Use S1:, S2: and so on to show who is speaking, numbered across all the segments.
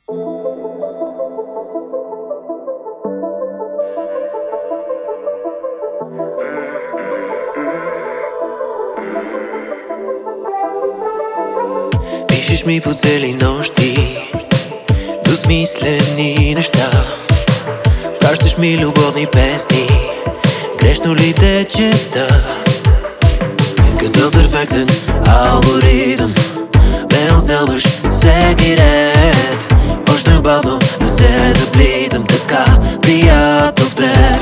S1: Пишеш ми по цели нощи двусмислени неща, пращаш ми любовни песни, грешно ли те чета? Като перфектен алгоритъм ме оцелваш всеки ред. Почнах бавно да се заплитам, така приятно в теб.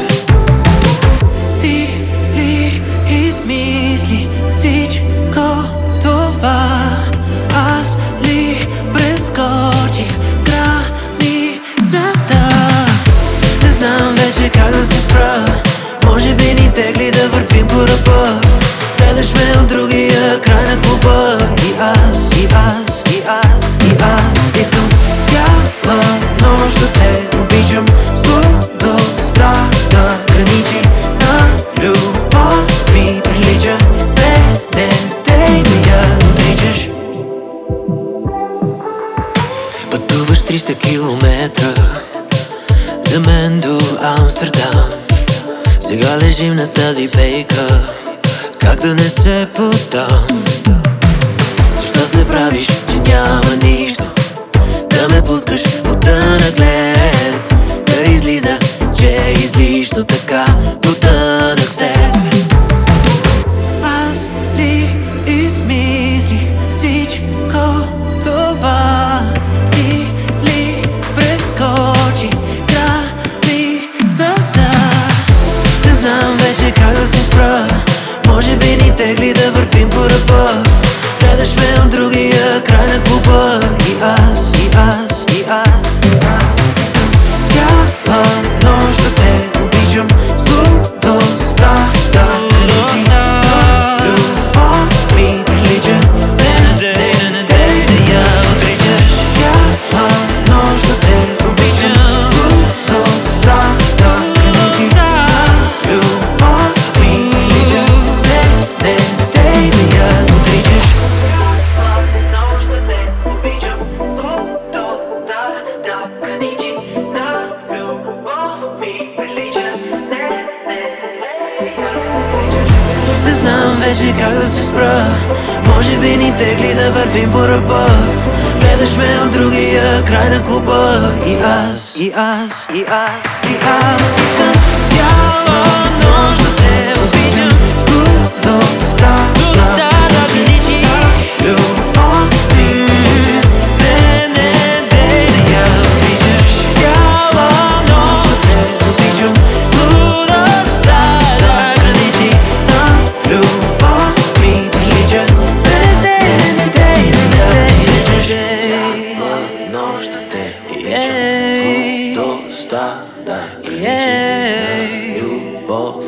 S1: Ти ли измисли всичко това? Аз ли прескочих границата? Не знам вече как да се спра. Може би ни тегли да вървим по ръба. Гледаш ме от другия край на клуба. И аз искам цяла нощ да те обичам. Злодостта да граничи на любов ми прилича. Не дей да я отричаш. Пътуваш 300 километра за мен до Амстердам. Сега лежим на тази пейка, как да не се подам? Защо се правиш, че няма нищо? Да ме пускаш под наглед. Да излиза, че излишно, така потънах в теб. Аз ли измислих всичко това? Ти ли прескочи границата? Не знам вече как да се спра. Може би ни тегли да вървим по ръба. Гледаш ме от другия край на клуба. И аз цяла нощ да те обичам. Злодостта да граничи на любов ми прилича. Не дей да я отричаш. Цяла нощ да те обичам. Злодостта да граничи на любов ми прилича. Не дей да я отричаш. Цяла нощ да те обичам. Злодостта да граничи на любов ми прилича. Не знам вече как да се спра. Може би ни тегли да вървим по ръба. Гледаш ме от другия край на клуба. И аз искам цяла нощ да те обичам. Злодостта да граничи на любов ми прилича. Не дей да я отричаш. Цяла нощ да те обичам. Злодостта да граничи на любов ми прилича. Не дей да я отричаш. Цяла нощ да те обичам. Злодостта да граничи на любов